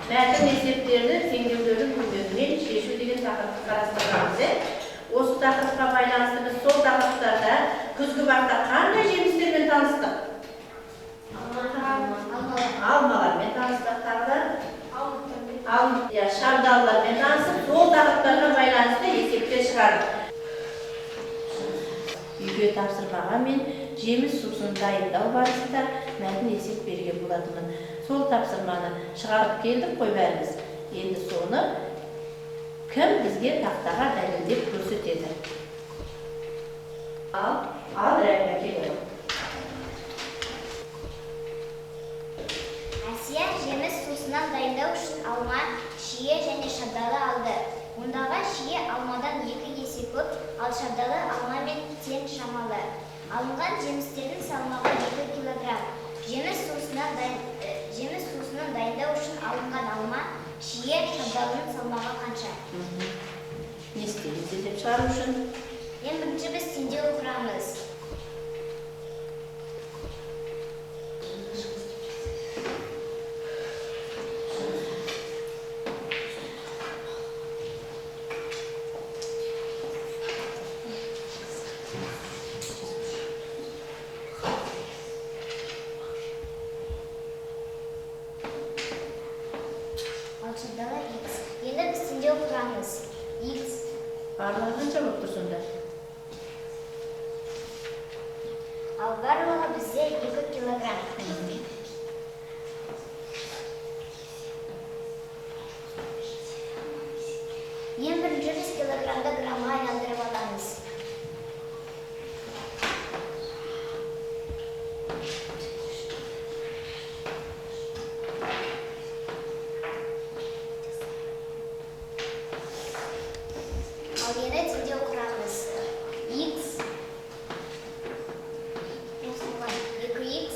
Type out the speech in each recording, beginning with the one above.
Мәтін есептерді теңдеулердің көмегімен шешу деген тақырыпты қарастырғанбыз. Осы тақырыпқа байланысты біз сол тақырыптарда күзгі бақта қандай жемістермен таныстық? Алмалармен таныстық, тағы шабдалармен танысып, сол тақырыптарға байланысты есептер шығардық. Үйге тапсырмаға мен жеміс сусынын дайындау барысында мәтін есеп берген болатынмын. Сол тапсырманы шығарып келдік қой бәріміз. Енді соны кім бізге тақтаға дәлелдеп көрсетеді? Ал Рәбия келеді. Әсия жеміс сусынын дайындау үшін алма, шие және шабдалы алды. Ондағы шие алмадан 2 есе көп, ал шабдалы алмамен тең шамалы. Алынған жемістердің салмағы 2 килограмм. Жеміс сусынын дайындау үшін алынған алма, шие, шабдалының салмағы қанша? Не істейміз деп шығару үшін? Ең бірінші біз теңдеу құрамыз. Шабдалы X. Енді біз теңдеу құрамыз. X. Барлығы қанша болып тұр сонда? Ал барлығы бізде 2 килограмм. Ең бірінші біз килограммды граммға айналдырып аламыз. Ал енді теңдеу құрамыз. X. Қосылған 2x.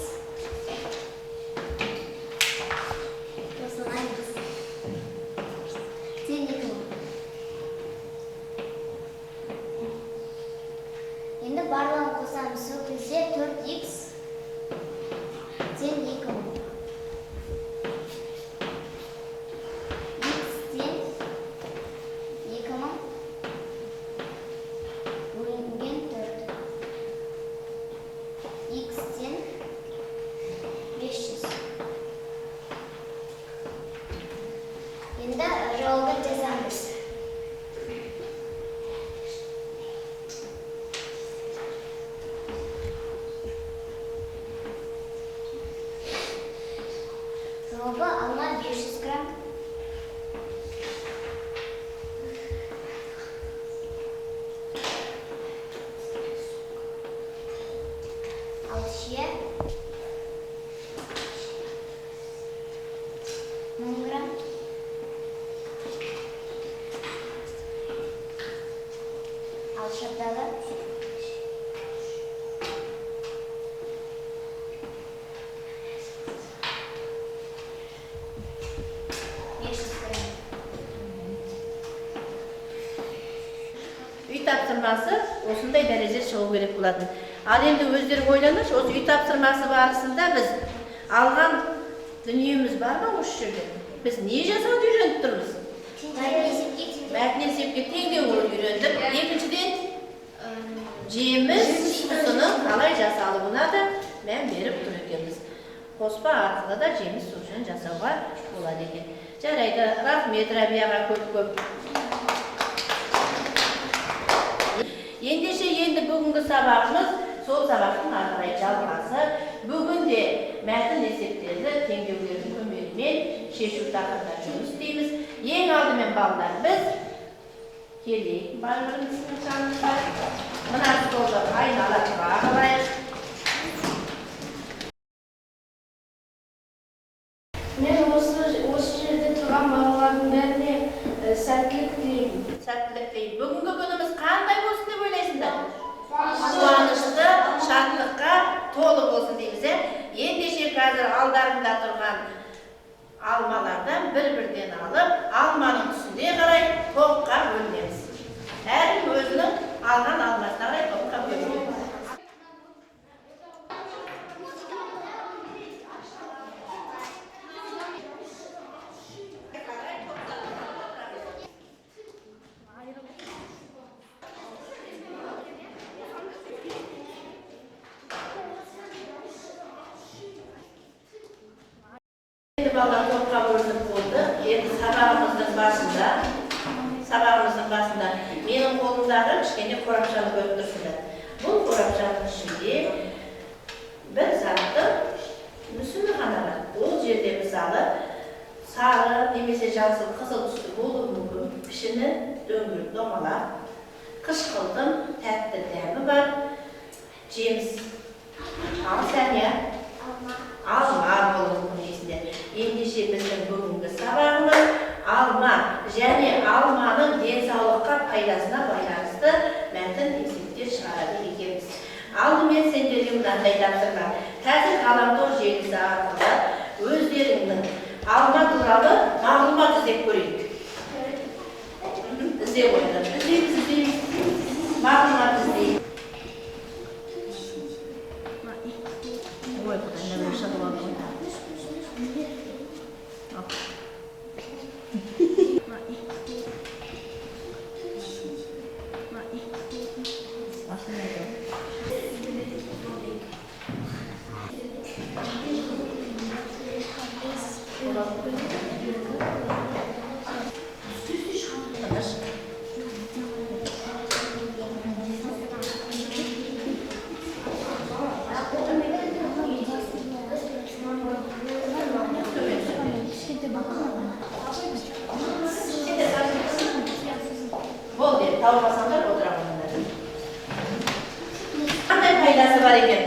Қосылған x. Тең 2. Енді барлығын қосамыз. Сол кезде 4x тең 2. X тең 2000 бөлінген 4. X тең 500. Енді жауабын жазамыз. Жауабы алма 500 грамм. Ал шие 1000 грамм. Ал шабдалы 500 грамм. Үй тапсырмасы осындай дәреже шығу керек болатын. Ал енді өздері ойланыш, осы үй тапсырмасы барысында біз алған дүниеміз бар ма осы жерде? Біз не жасауды үйреніп тұрмыз? Мәтін есепке теңдеуді үйрендік. Екіншіден, жеміс сусынның қалай жасалуына да мән беріп тұр екенбіз. Қоспа арқылы да жеміс сусынын жасауға болады екен. Жарайды, рахмет Рәбияға көп. Ендеше енді бүгінгі сабағымыз сол сабақтың ары қарай жалғасы. Бүгін де мәтін есептерді теңдеулердің көмегімен шешу тақырыбында жұмыс істейміз. Ең алдымен балалар, біз келейік барлығымыздың жанымызға. Мына столды айнала тұра қалайық. Мен осы жерде тұрған балалардың бәріне сәттілік тілеймін. Сәттілік тілеймін. Бүгінгі күніміз қандай болсын деп ойлайсыңдар? Қуанышты, шаттыққа толы болсын дейміз. Ендеше қазір алдарында тұрған алмалардан бір-бірден алып, алманың түсіне қарай тоққа бөлінеміз. Әркім өзінің алған алмасына қарай тоққа бөлінеміз. bala topqa bölünüp boldu. Endi sabağımыздın basında menin kolumdagı kişkene korapçalık öttürsünler. Bu korapçanın içinde bir zatı müsünü gana var. O jerde misalı sarı nemese jasıl kızıl түсті болуы мүмкін. Kişini döngürüp domalap, kışkıldım, tәтті dämi var. Cems. Al sen ya. Alma bolуы esinde. Endişe bizim bugünkü sabağımız alma және алманың денсаулыққа пайдасына байланысты мәтін есептер шығарады екенбіз. Алдымен сендерге мынандай тапсырма. Қазір ғаламтор желісі арқылы өздеріңнің алма туралы мағлұмат іздеп көрейік. Іздеп ойнап. Іздейміз. Мағлұмат іздейік. Ой, бұдан не бір шығып алды. Tavırmasanlar oturamıyorlar. Qanday faydası var ekan?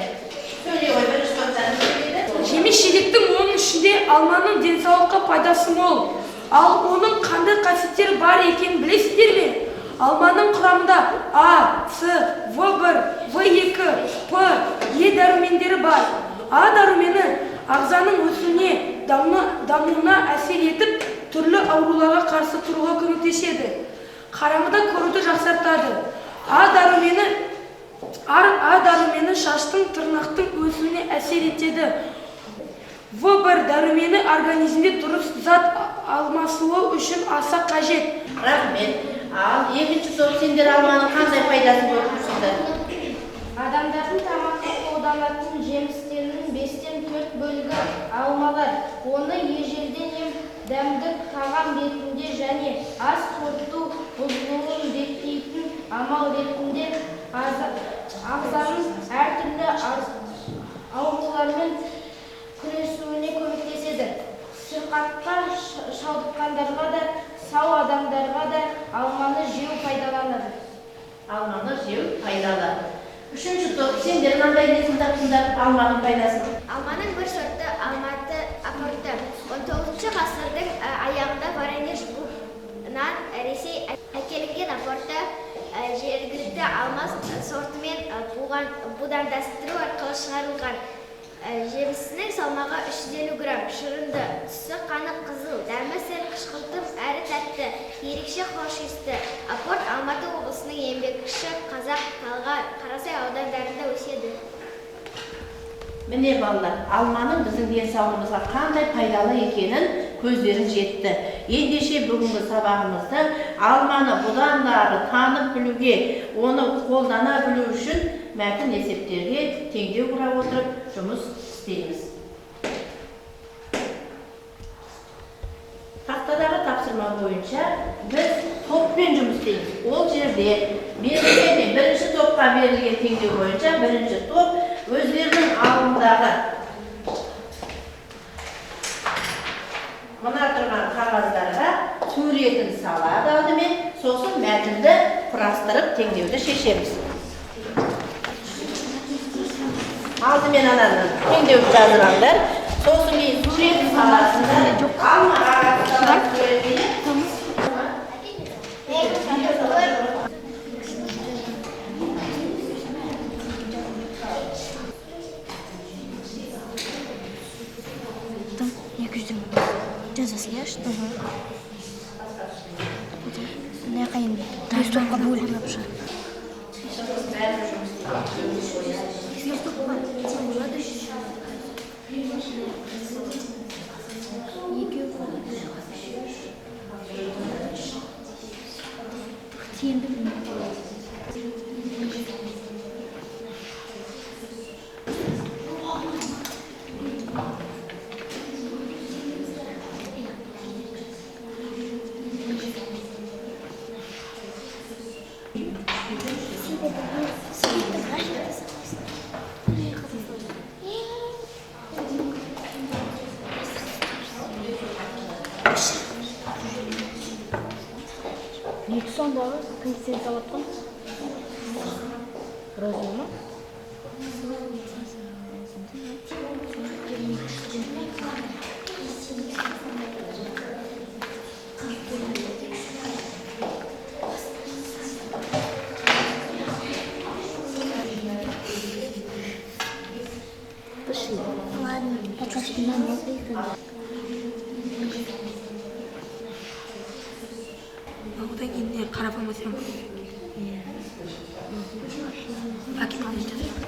Söyle oy bir üstünden söyledi. Жеміс-жидектің оның ішінде алманың денсаулыққа пайдасы мол. Ал оның қандай қасиеттері бар екенін білесіздер ме? Алманың құрамында А, С, В1, В2, П, Е дәрумендері бар. А дәрумені ағзаның өсуіне, дамуына әсер етіп, түрлі ауруларға қарсы тұруға көмектеседі. Қараңғыда көруді жақсартады. А дәрумені шаштың, тырнақтың өсуіне әсер етеді. В1 дәрумені организмде дұрыс зат алмасуы үшін аса қажет. Рахмет. Ал екінші топ сендер алманың қандай пайдасын көріп тұрсыңдар? Адамдардың тамаққа қолданатын жемістерінің 5-тен 4 бөлігі алмалар. Оны ежелден дәмдік тағам ретінде және ас қорыту бұзылуын реттейтін амал ретінде ағзаның әртүрлі аурулармен күресуіне көмектеседі. Сырқатқа шалдыққандарға да, сау адамдарға да алманы жеу пайдаланады. Алманы жеу пайдалы. Үшінші топ сендер қандай несін тапсыңдар алманың пайдасын? Алманың бір сорты алматы апорты. 19 ғасырдың аяғында Воронеж бунан Ресей әкелінген апорты жергілікті алма сортымен будандастыру арқылы шығарылған. Жемісінің салмағы 350 грамм, шырынды, түсі қанық қызыл, дәмі сәл қышқылтым әрі тәтті, ерекше хош иісті. Апорт Алматы облысының еңбекші Қазақ, Талғар, Қарасай аудандарында өседі. Міне балалар, алманың біздің денсаулығымызға қандай пайдалы екенін көздерің жетті. Ендеше бүгінгі сабағымызда алманы бұдан ары танып білуге, оны қолдана білу үшін мәтін есептерге теңдеу құра отырып жұмыс істейміз. Тақтадағы тапсырма бойынша біз топпен жұмыс істейміз. Ол жерде бірінші топқа берілген теңдеу бойынша бірінші топ өздерінің алдындағы мына тұрған қағаздарға суретін салады алдымен, сосын мәтінді құрастырып теңдеуді шешеміз. Алдымен ананы теңдеуді жазылаңдар, сосын кейін суретін саласында алма ағасынан суретіне жазасың, иә? Ne қайын? Тастан қабыл. Екі сондағы кім сен салатқан? Роза ма? Пошли. Ладно, пока что нам можно. одан кейін қарапайым мәселе әкем алып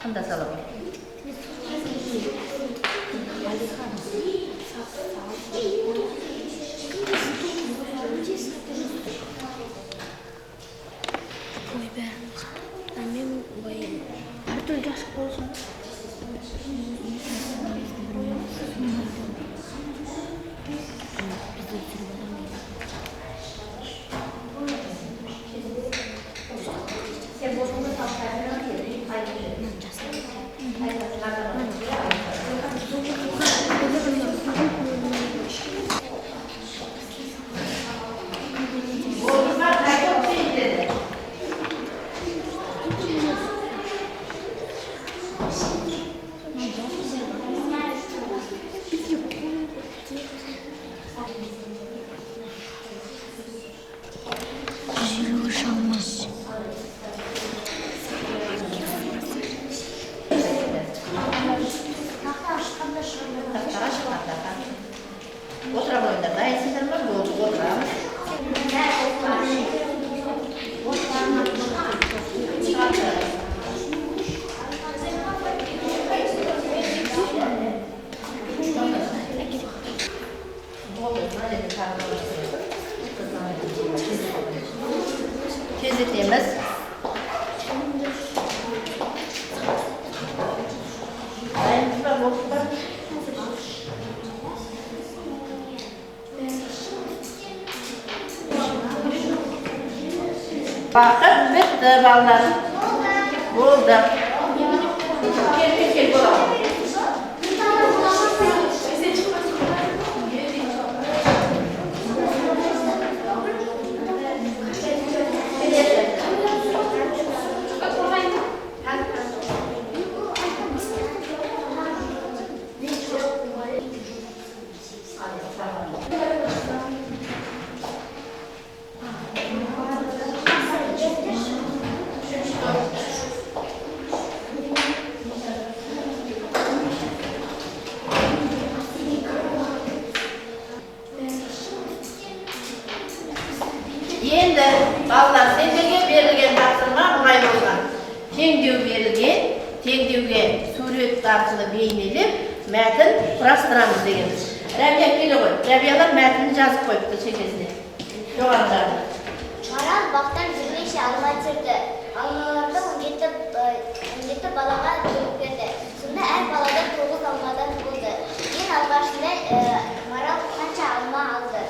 Anda salam. Ой be, annem bayım. Her türlü aşk olsun. Жируş olmaz. Oturam oyunlarda ayetsizler mi? Oturam. Tezliklerimiz. Bakın bitti ballarım. Oldu. Gel bulalım. Енді балалар сендерге берілген тапсырма бұлай болған. Теңдеу берілген, теңдеуге сурет арқылы бейнелеп, мәтін құрастырамыз дегенбіз. Рәбия келе ғой. Рәбиялар мәтінін жазып қойыпты шекесіне. Жоғарыдағы. Марал бақтан бірнеше алма түсірді. Алмаларды 17 балаға бөліп берді. Сонда әр баладан 9 алмадан болды. Ең алғашында Марал қанша алма алды?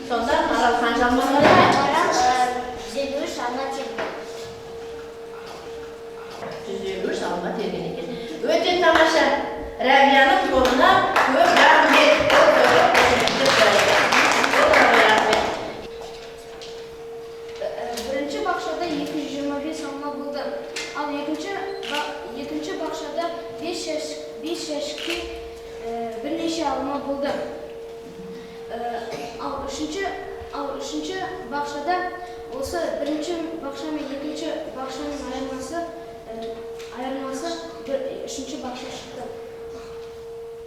Сонда Марал қанша алма алды? Марал 153 алма терді. 153 алма терген екен. Өте тамаша. Рәбияның қолына көп рахмет. Бірінші бақшада 225 алма болды. Ал екінші бақшада 5 жәшікке бірнеше алма болды. Ал үшінші бақшада осы бірінші бақша мен екінші бақшаның айырмасы 3-ші бақша шықты.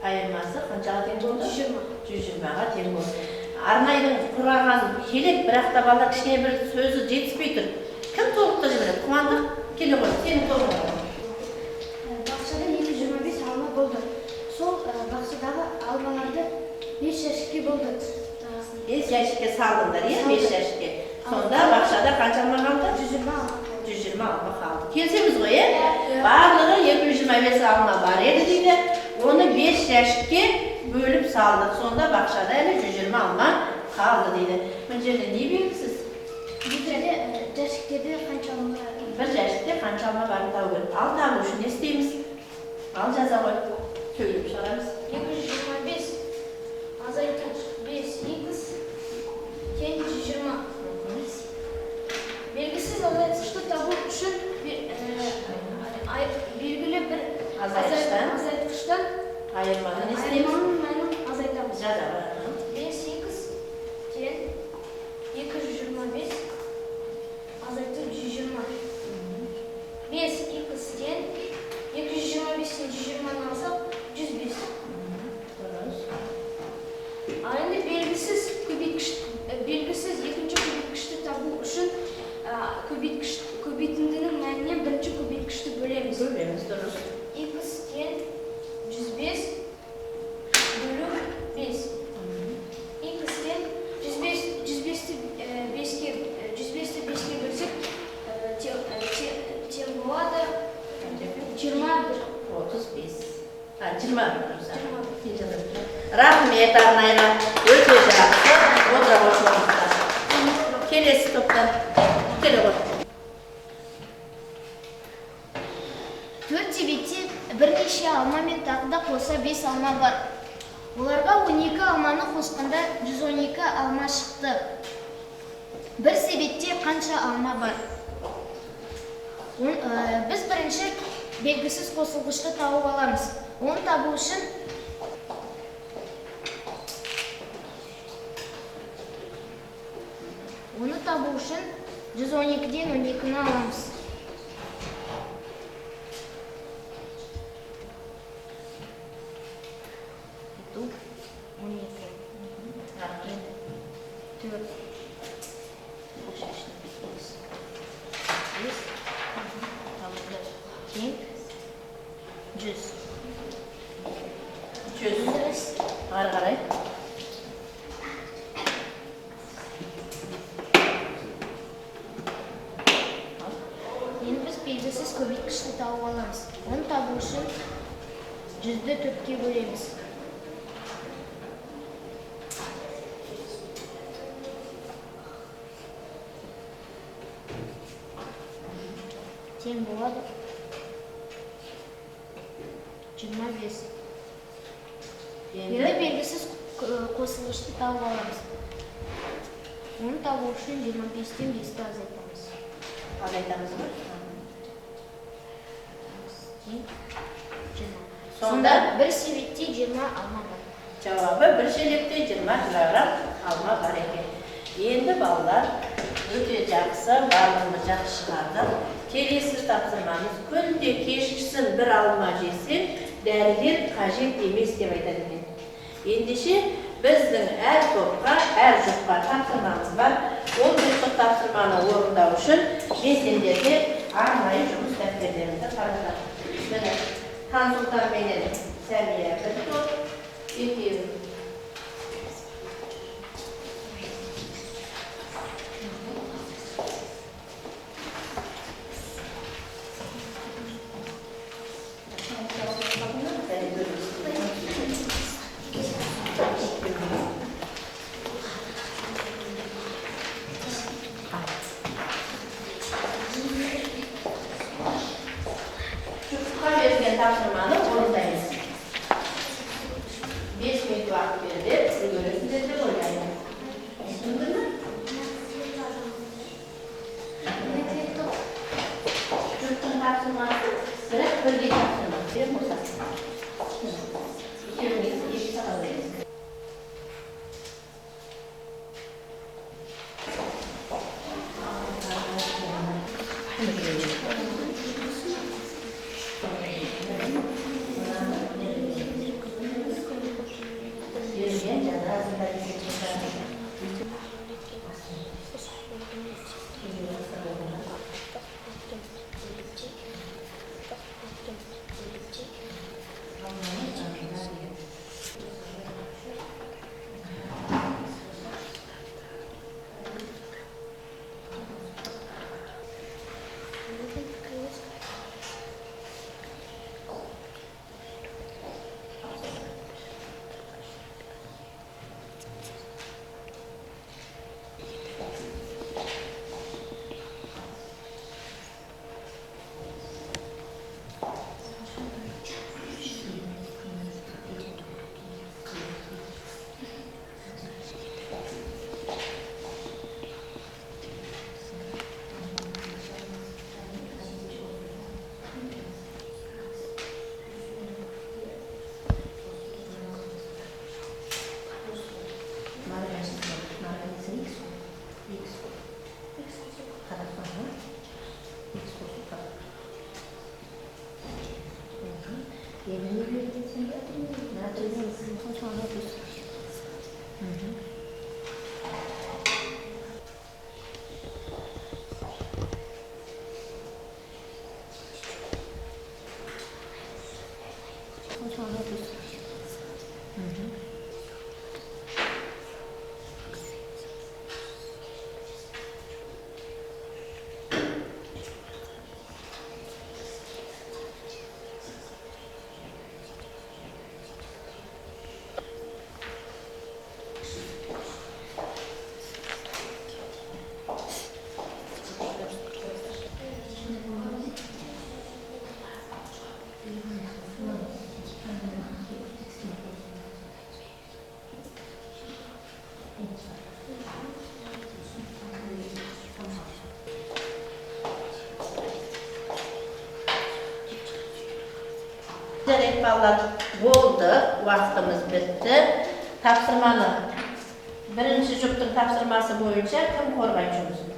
Айырмасы қаншаға тең болды? 120. 120-ға тең болды. Арнайдың құраған келек, бірақ та балдар кішкене бір сөзі жетіспей тұр. Кім толықты жібереді? Қуандық келе ғой, сенің толығы. Бақшада 225 алма болды. Сол бақшадағы алмаларды 5 жәшікке болды. 5 жәшікке салдыңдар, иә? 5 жәшікке. Сонда бақшада қанша алма қалды? 120 алма. 120 алма қалды. Келсеміз ғой, иә? Барлығы 225 алма бар еді дейді. Оны 5 жәшікке бөліп салдық. Сонда бақшада әлі 120 алма қалды дейді. Бұл жерде не белгісіз? Бұл жерде жәшіктерде қанша алма бар? Бір жәшікте қанша алма барын табу керек. Ал табу үшін не істейміз? Ал жаза ғой. Сөйлеп шығарамыз. 225 азайту 5х тең 120. Белгісіз азайтқышты табу үшін белгілі бір азайтқыштан Айырманы не істейміз? айырманың мәнін азайтамыз. Жаза ғой. 5х тең 225 азайту 120. 5х тең 225-тен 120-ны алсақ 105. Дұрыс. Ал енді белгісіз екінші көбейткішті табу үшін көбейтіндінің мәнінен бірінші көбейткішті бөлеміз. Бөлеміз, дұрыс. Х тең 105 бөлу 5. Х тең 105-ті 5-ке бөлсек тең болады 21. 35. 20. Рахмет арнайға. Өте жақсы. Отыра қойыңыздар. Келесі топтан. Келе ғой. 4 себетте бірнеше алма мен тағы да қоса 5 алма бар. Оларға 12 алманы қосқанда 112 алма шықты. Бір себетте қанша алма бар? Біз бірінші белгісіз қосылғышты тауып аламыз. Оны табу үшін Оны табу үшін 112-ден 12-ні аламыз. Бұл 12. Рахмет. 4. 5. Тең 100. 100. Ары қарай. Енді біз белгісіз көбейткішті тауып аламыз. Оны табу үшін 100-ді 4-ке бөлеміз. Тең болады 25. Енді белгісіз қосылғышты тауып аламыз. Оны табу үшін 25-тен 5-ті азайтамыз. Азайтамыз ғой. Сонда бір себетте 20 алма бар. Жауабы бір шелекте 20 килограмм алма бар екен. Енді балалар өте жақсы, барлығымыз жақсы шығардық. Келесі тапсырмамыз күнде кешкісін бір алма жесең, дәрілер қажет емес деп айтады екен. Ендеше біздің әр топқа, әр жұпқа тапсырмамыз бар. Ол жұптық тапсырманы орындау үшін мен сендерге арнайы жұмыс дәптерлеріңді қарастырдым. Міне, Хансұлтан менен Сәмия бір топ, екеуі. Tapsırmanı orundayız. 5 minut vakit verilip, görürsünüz de oynayın. Anladın mı? Çocukların tapsırması, sıra bölge tapsırması. Bir musası. 2 minut, 2 saat alırız. Thank you. Сені бердесің бе? Натриймен Қосуға өтіс. Қосуға өтіс. Жарайды, балалар, болды, уақытымыз бітті. Тапсырманы, бірінші жұптың тапсырмасы бойынша кім қорғайды жұмысын?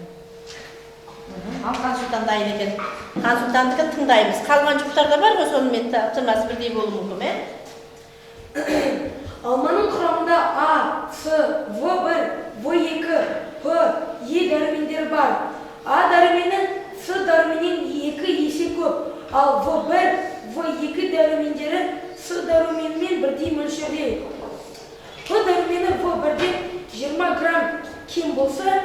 Ал Қансұлтан дайын екен. Қансұлтандікін тыңдаймыз. Қалған жұптарда бар ғой, сонымен тапсырмасы бірдей болуы мүмкін, Алманың құрамында А, С, В1, В2, П, Е дәрумендері бар. А дәрумені С дәруменен 2 есе көп, ал В1, В2 дәрумендері С дәруменімен бірдей мөлшерде. П дәрумені В1-ден 20 грамм кем болса,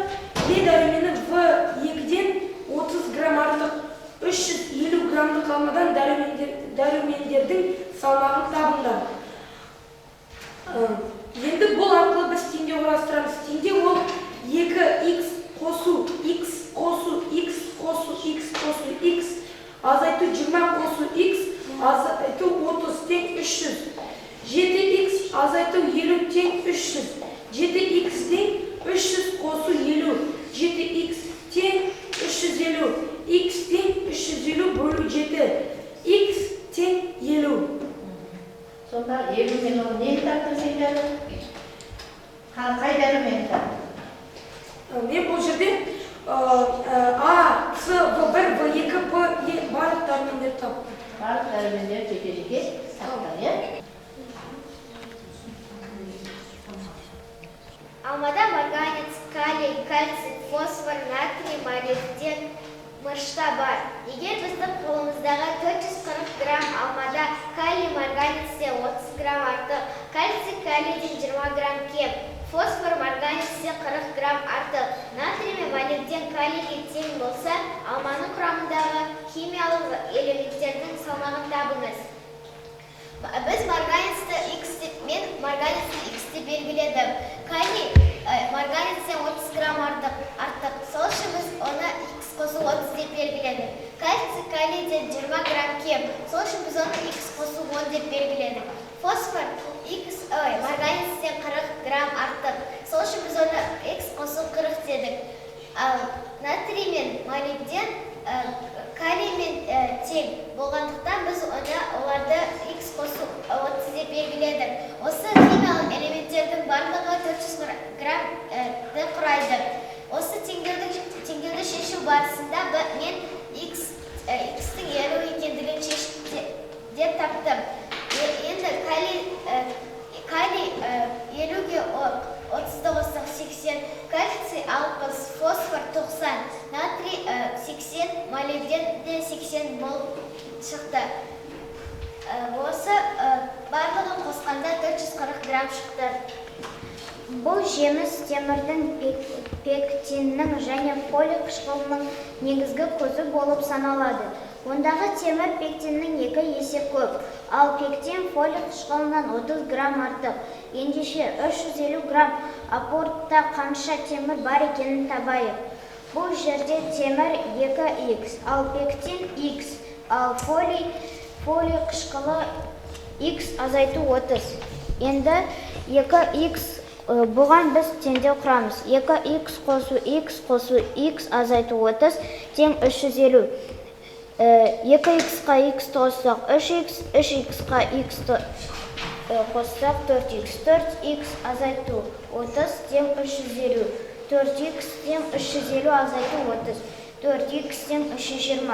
Е дәрумені В2-ден 30 грамм артық. 350 граммдық алмадан дәрумендердің салмағын табыңдар. Енді бұл арқылы біз теңдеу құрастырамыз. Теңдеу ол 2х қосу х қосу х қосу х қосу х азайту 20 қосу х азайту 30 тең 300. 7х азайту 50 тең 300. 7х тең 300 қосу 50. 7х тең 350. Х тең 350 бөлу 7. Х тең 50. Сонда 50 мен оны нені таптырсыңдар? Қай дәрумені таптыр? Мен бұл жерде А, С, В1, В2, П, Е барлық дәрумендер таптым. Барлық дәрумендер жеке-жеке таптыр, Алмада марганец, калий, кальций, фосфор, натрий, молибден, мырышта бар. Егер біздің қолымыздағы 440 грамм алмада калий марганецте 30 грамм артық, кальций калийден 20 грамм кем, фосфор марганецте 40 грамм артық, натрий мен молибден калийге тең болса, алманың құрамындағы химиялық элементтердің салмағын табыңыз. Біз марганецті мен марганецті X-те белгіледім. Калий марганецтен 30 грамм артық. Сол үшін біз оны X қосу 30 деп белгіледік. Кальций калийден 20 грамм кем. Сол үшін біз оны X қосу 10 деп белгіледік. Фосфор марганецтен 40 грамм артық. Сол үшін біз оны X қосу 40 дедік. Ал натрий мен молибден калиймен тең болғандықтан біз оларды X қосу 30 деп белгіледік. Осы химиялық элементтердің барлығы 400 граммды құрайды. Осы теңдеуді шешу барысында мен X-тің 50 екендігін шешті деп таптым. Енді калий 50-ге 30-ды қоссақ 80, кальций 60, фосфор 90, натрий 80, молибден де 80 болып шықты. Осы барлығын қосқанда 440 грамм шықты. Бұл жеміс темірдің, пектиннің және фолий қышқылының негізгі көзі болып саналады. Ондағы темір пектиннің 2 есе көп, ал пектин фолий қышқылынан 30 грамм артық. Ендеше 350 грамм апортта қанша темір бар екенін табайық. Бұл жерде темір 2х, ал пектин х, ал фолий қышқылы х азайту 30. Енді 2х бұған біз теңдеу құрамыз. 2х қосу х азайту 30 тең 350. 2х-қа х қоссақ 3х, 3х-қа х қоссақ 4х, 4х азайту 30 тең 350. 4х тең 350 азайту 30. 4х тең 320.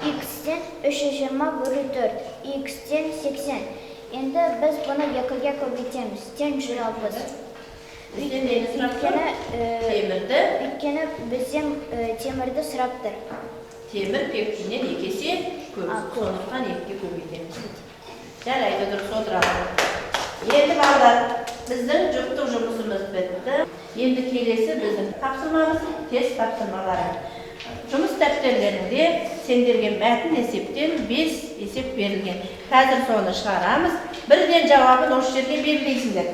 X-тен 320 бөлі 4, X-тен 80. Енді біз бұны екіге көбейтеміз, тең 160. Өйткені бізден темірді сұрап тұр. Темір пектиннен екесе көп, сондықтан екіге көбейтеміз. Жарайды, дұрыс отырalım. Енді балдар, біздің жұптық жұмысымыз бітті. Енді келесі біздің тапсырмамыз тест тапсырмалары. Жұмыс дәптерлерінде сендерге мәтін есептен 5 есеп берілген. Қазір соны шығарамыз. Бірден жауабын осы жерге белгілейсіңдер.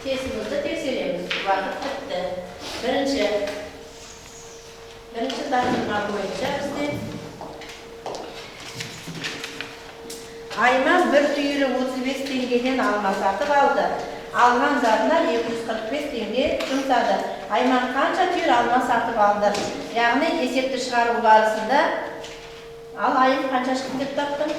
Testimizi teksiremiz. Vakit bitti. Birinchi topshirma bo'yicha bizde Ayman bir tüyürü 35 tengeden alma satıb aldı. Algan zatına 245 tenge жұмсады. Ayman qancha tüyür alma satıb aldı? Yani esepti шығару barısında al ayım qancha шығып деп таптың?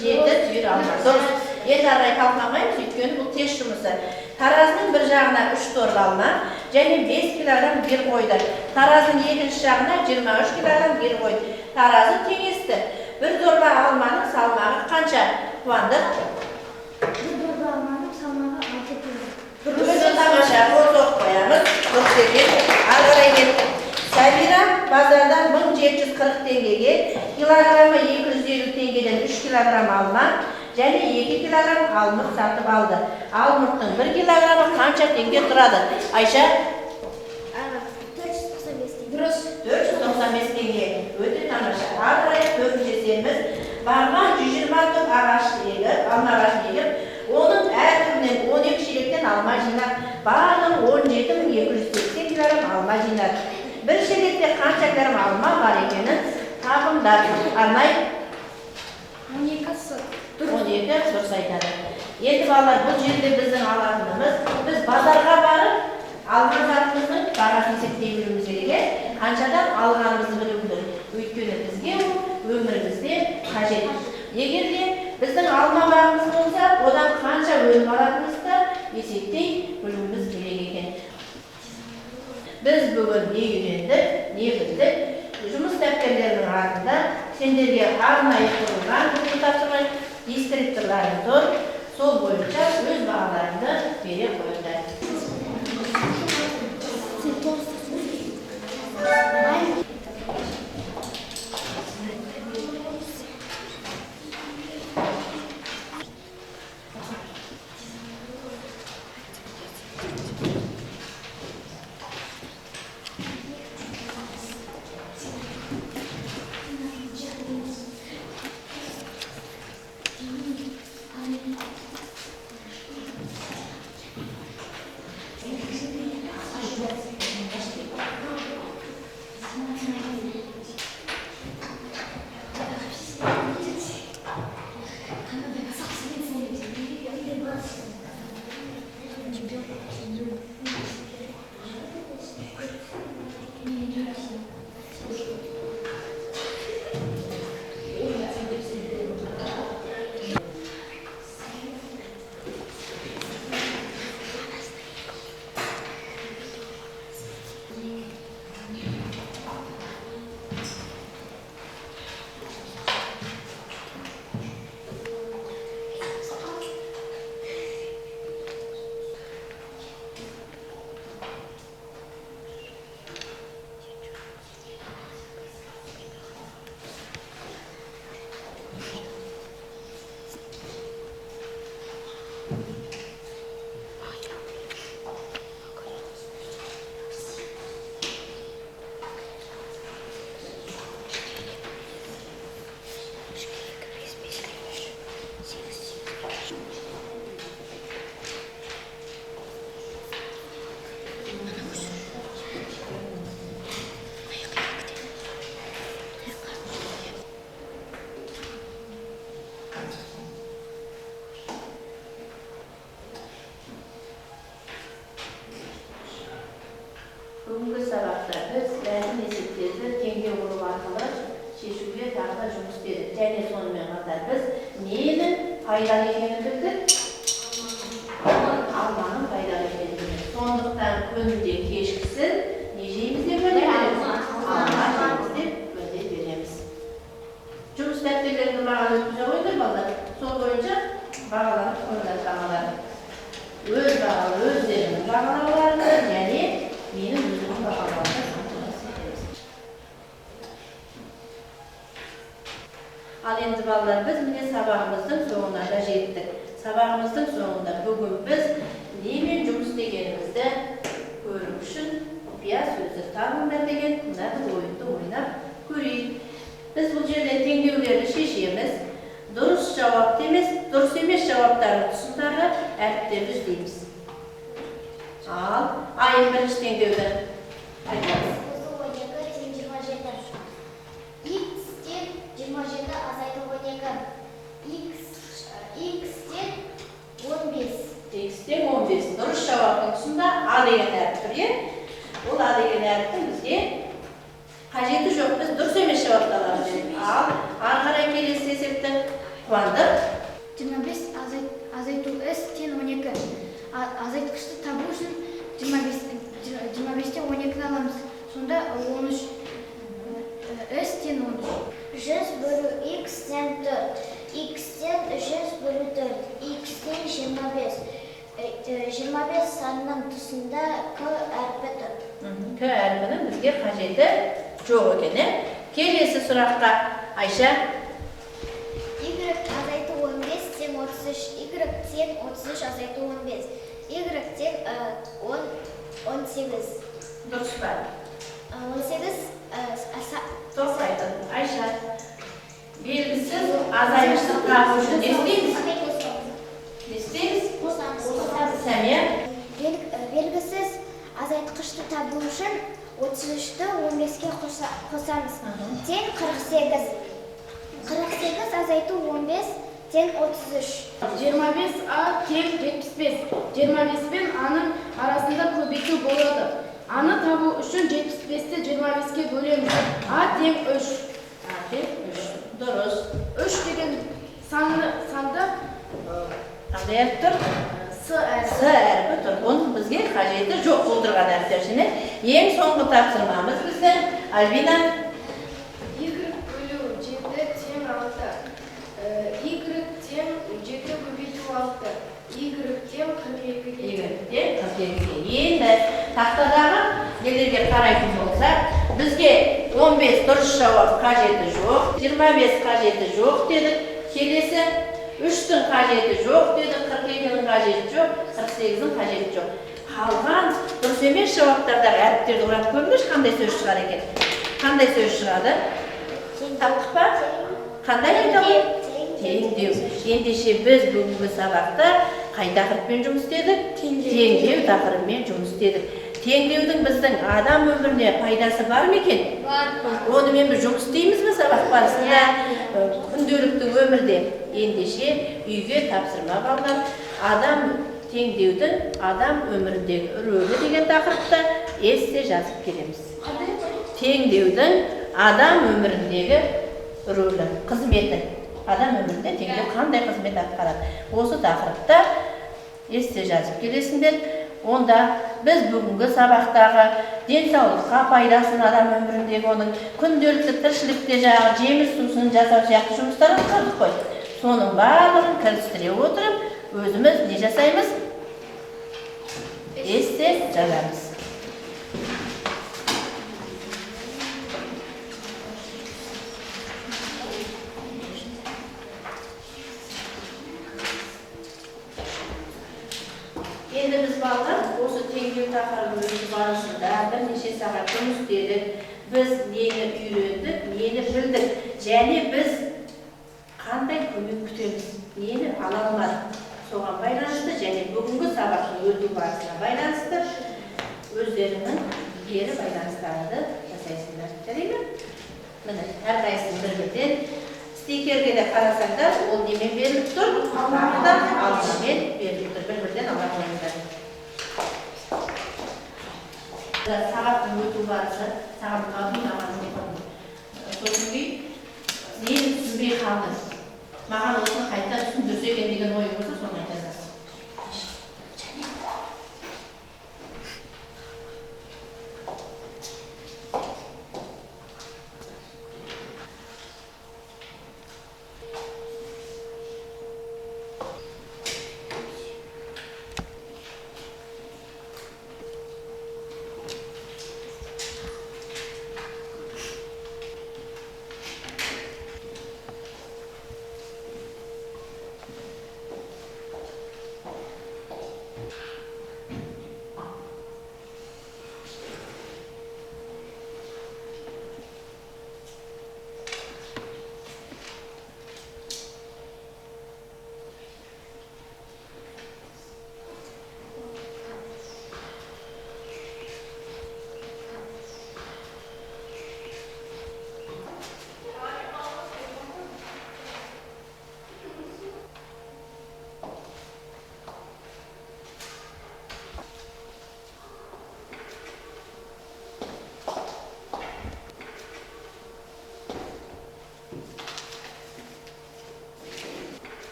7 tüyür alma. Дұрыс. Енді арай қалқамаймыз, өйткені бұл тест жұмысы. Таразының бір жағына 3 торба алма және 5 килограмм бер қойды. Таразының екінші жағына 23 килограмм бер қойды. Таразы теңесті. Bir torba almanın salmağı qancha? Quvandıq? Bir torba almanın salmağı 6 kilo. Bizim tamaşa qo'rsoq qo'yamiz. Qo'rsoqga alg'aray ketdi. Sabira bozordan 1740 tengege, kilogrammi 250 tengeden 3 kilogram alma және 2 kilogram almıq satıb aldı. Almıqның 1 kilogramı qancha tenge turadi? Ayşa? 495 tenge. Öte tamaşa. Alg'aray көбейтсеңіз, барған 120 топ ағаш егіп, алма ағаш егіп, оның әр түрінен 12 шелектен алма жинап, барлығы 17.280 килограмм алма жинады. Bir шелекте қанша грамм алма бар екенін тағымдар. Арнай 12 сот. 12 дұрыс айтады. Енді балалар, бұл жерде біздің алатынымыз, біз базарға барып, алған затымыздың бағасын есептей білуіміз керек, қаншадан алғанымызды білуіміз керек. Өйткені бізге өмірімізде қажет. Егер де біздің алма бағымыз болса, одан қанша өнім алатынымызды есептей білуіміз керек екен. Біз бүгін не үйрендік, не білдік? Жұмыс дәптерлерінің артында сендерге арнайы құрылған тапсырма директорлары тұр. Сол бойынша өз бағаларыңды бере қойыңдар. Бүгінгі сабақта біз бәлін есептерді теңдеу құру арқылы шешуге тағы да жұмыс істедік. Және сонымен қатар біз нені пайдалы екенін білдік? Алманың пайдалы екенін білдік. Сондықтан күнде кешкісін не жейміз деп береміз? Алма жейміз деп береміз. Жұмыс дәптерлерді маған өткізе қойдыр балдар. Сол бойынша бағаланып қойылады бағалар. Өз бағалы өздерінің бағалауларını және менің өзімнің бағаларымды қамтамасыз етеміз. Ал енді балалар, біз міне сабағымыздың соңына да жеттік. Сабағымыздың соңында бүгін біз немен жұмыс істегенімізді көру үшін құпия сөздік табыңдар деген мынадай ойынды ойнап көрейік. Біз бұл жерде теңдеулерді шешеміз. Дұрыс жауап емес, дұрыс емес жауаптардың тұсындағы әріптерді іздейміз. Ал, айын бірінші теңдеуді айтамыз. X-тен 27 азайту 12. X-тен 15. X-тен 15. Дұрыс жауаптың тұсында А деген әріп тұр, е? Ол А деген әріптің бізге қажеті жоқ, біз дұрыс емес жауапты аламыз. Ал, ары қарай келесі есепті қуандық. 25 азайту S-тен 12. Азайтқышты табу үшін 25-тен 12-ні аламыз. Сонда 13. S-тен 13. 100 бөлу X-тен 4. X-тен 300 бөлу 4. X-тен 25. 25 санының тұсында К әрпі тұр. К әрпінің бізге қажеті жоқ екен. Келесі сұраққа Айша. Y азайту 15 тен 33. Y тен 33 азайту 15. Y тен 18. Дұрыс па? 18 Дұрыс айтын. Айша. Белгісіз азайғышты табу үшін не істейміз? Не істейміз? Сәмия. Белгісіз азайтқышты табу үшін 33-ті 15-ке қосамыз. Тен 48. 48 азайту 15 тен 33. 25А тен 75. 25 пен А-ның арасында көбейту болады. А-ны табу үшін 75-ті 25-ке бөлеміз. А тен 3. А тен 3. Дұрыс. 3 деген санда Қандай әріп тұр? С әріпі. С әріпі тұр. Оның бізге қажеті жоқ болдырған әріптер және ең соңғы тапсырмамыз біздің Альбина. Y бөлу 7 тен 6. Y тен 7 көбейту 6. Y тен 42-ге. Егерде 42-ге. Енді тақтадағы нелерге қарайтын болсақ, бізге 15 дұрыс жауап қажеті жоқ, 25 қажеті жоқ дедік, келесі 3-тің қажеті жоқ дедік, 42-ның қажеті жоқ, 48-ның қажеті жоқ. Қалған дұрыс емес жауаптардағы әріптерді құрап көріңіз, қандай сөз шығар екен? Қандай сөз шығады? Таптық па? Қандай айтады? Теңдеу. Ендеше біз бүгінгі сабақта қай тақырыппен жұмыс істедік? Теңдеу тақырыбымен жұмыс істедік. Теңдеудің біздің адам өміріне пайдасы бар ма екен? Бар. Онымен біз жұмыс істейміз бе сабақ барысында? Күнделікті өмірде. Ендеше үйге тапсырма балдар. Адам теңдеудің адам өміріндегі рөлі деген тақырыпта эссе жазып келеміз. Теңдеудің адам өміріндегі рөлі, қызметі. Адам өмірінде теңдеу қандай қызмет атқарады? Осы тақырыпта эссе жазып келесіңдер. Онда біз бүгінгі сабақтағы денсаулыққа пайдасын адам өміріндегі оның күнделікті тіршілікте жағы жеміс сусын жасау сияқты жұмыстар атқардық қой. Соның барлығын кірістіре отырып, өзіміз не жасаймыз? Эссе жазамыз. Енді біз балалар осы теңдеу тақырыбы барысында бірнеше сағат жұмыс істедік. Біз нені үйрендік, нені білдік, және біз қандай көмек күтеміз, нені ала алмадық. Соған байланысты және бүгінгі сабақтың өту барысына байланысты өздерінің кері байланыстарыңды жасайсыңдар. Жарайды ма? Міне, әрқайсысы бір-бірден стикерге де қарасаңдар, ол немен беріліп тұр? Алмадан алмамен беріліп тұр. Бір-бірден ала қойыңдар. Сағаттың өту барысы, саған қалдым, маған жоқ. Сосын нені түсінбей қалдым. Маған осыны қайта түсіндірсе екен деген ойым болса, соны айтады.